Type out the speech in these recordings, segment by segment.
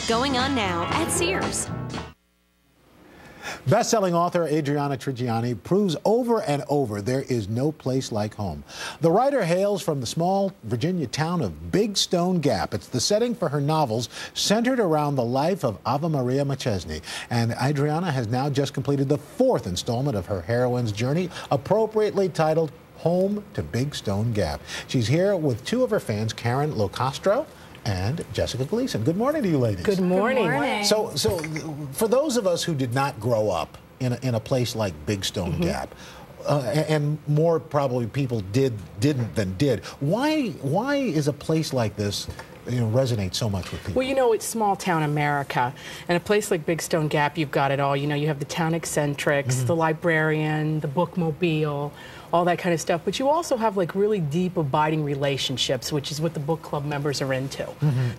Going on now at Sears. Best-selling author Adriana Trigiani proves over and over there is no place like home. The writer hails from the small Virginia town of Big Stone Gap. It's the setting for her novels centered around the life of Ave Maria McChesney. And Adriana has now just completed the 4th installment of her heroine's journey, appropriately titled Home to Big Stone Gap. She's here with 2 of her fans, Karen LoCastro and Jessica Gleason. Good morning to you ladies. Good morning. Good morning. So for those of us who did not grow up in a place like Big Stone Gap, and more probably people didn't than did, why is a place like this resonate so much with people? Well, it's small town America, and a place like Big Stone Gap, you've got it all. You have the town eccentrics, the librarian, the bookmobile, all that kind of stuff. But you also have like really deep, abiding relationships, which is what the book club members are into.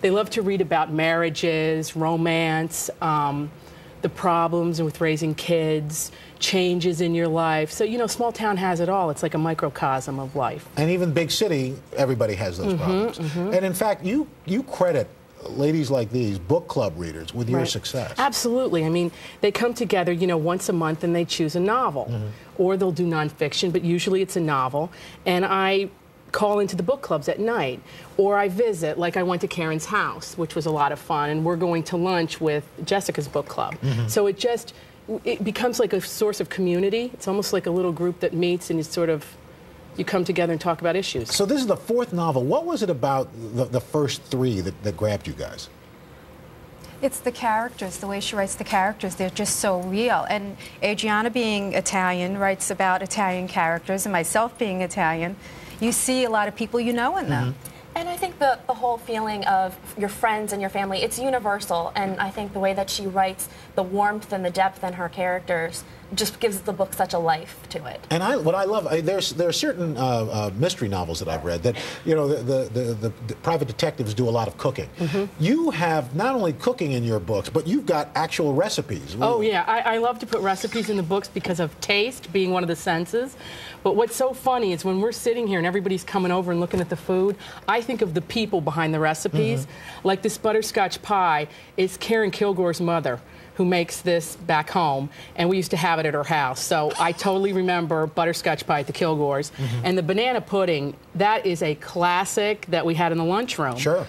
They love to read about marriages, romance, the problems with raising kids, changes in your life. So, small town has it all. It's like a microcosm of life. And even big city, everybody has those problems. And in fact, you credit ladies like these, book club readers, with your success. Absolutely. I mean, they come together, once a month and they choose a novel. Or they'll do nonfiction, but usually it's a novel. And I call into the book clubs at night. Or I visit, like I went to Karen's house, which was a lot of fun, and we're going to lunch with Jessica's book club. So it becomes like a source of community. It's almost like a little group that meets and you come together and talk about issues. So this is the 4th novel. What was it about the first 3 that grabbed you guys? It's the characters, the way she writes the characters. They're just so real. And Adriana, being Italian, writes about Italian characters, and myself being Italian, you see a lot of people you know in them. And I think the whole feeling of your friends and your family, it's universal. And I think the way that she writes, the warmth and the depth in her characters just gives the book such a life to it. And what I love, there are certain mystery novels that I've read that, the private detectives do a lot of cooking. You have not only cooking in your books, but you've got actual recipes. Oh, yeah. I love to put recipes in the books because of taste being one of the senses. But what's so funny is when we're sitting here and everybody's coming over and looking at the food, I think of the people behind the recipes. Like this butterscotch pie is Karen Kilgore's mother, who makes this back home, and we used to have it at her house. So I totally remember butterscotch pie at the Kilgores. And the banana pudding, that is a classic that we had in the lunchroom. Sure.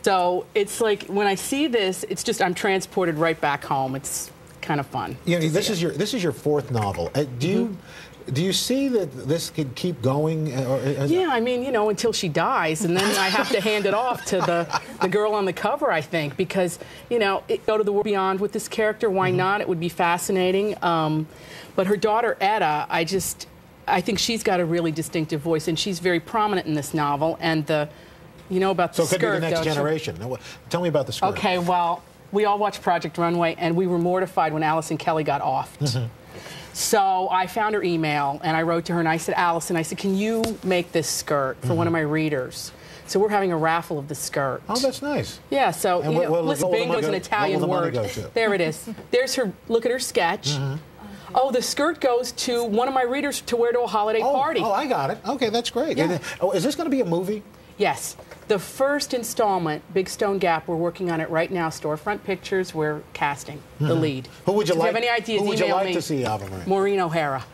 So it's like, when I see this, it's just, I'm transported right back home. It's kind of fun. This is your 4th novel. Do you see that this could keep going? Yeah, I mean, until she dies, and then I have to hand it off to the girl on the cover, I think, because, go to the world beyond with this character. Why not? It would be fascinating. But her daughter, Etta, I think she's got a really distinctive voice, and she's very prominent in this novel. And about the skirt, so it could be the next generation. Now, tell me about the skirt. Okay, well, we all watched Project Runway, and we were mortified when Allison Kelly got offed. So I found her email, and I wrote to her, and I said, Allison, can you make this skirt for one of my readers? So we're having a raffle of the skirt. Oh, that's nice. Yeah, so, listen, bingo's an Italian word. There it is. There's her, look at her sketch. Oh, the skirt goes to one of my readers to wear to a holiday party. Oh, I got it. Okay, that's great. Yeah. Is this going to be a movie? Yes. The first installment, Big Stone Gap, we're working on it right now. Storefront Pictures, we're casting the lead. Who would you like? If you have any ideas, who would you email like me. to see, Ave Maria? Maureen O'Hara.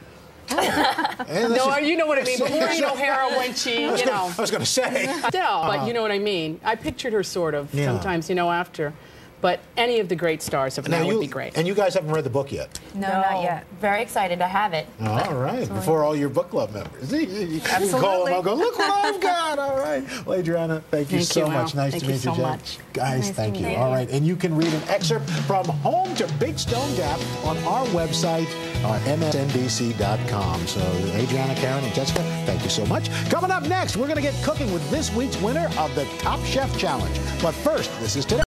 No, you know what I mean. But Maureen O'Hara, when she, I was going to say. Still, but you know what I mean. I pictured her sort of sometimes, after. But any of the great stars of now would be great. And you guys haven't read the book yet? No, not yet. Very excited to have it. All right, before all your book club members. You can call them, I'll go, look what I've got. All right. Well, Adriana, thank you so much. Nice to meet you, Jen. Guys, thank you. All right, and you can read an excerpt from Home to Big Stone Gap on our website, msnbc.com. So, Adriana, Karen, and Jessica, thank you so much. Coming up next, we're going to get cooking with this week's winner of the Top Chef Challenge. But first, this is Today.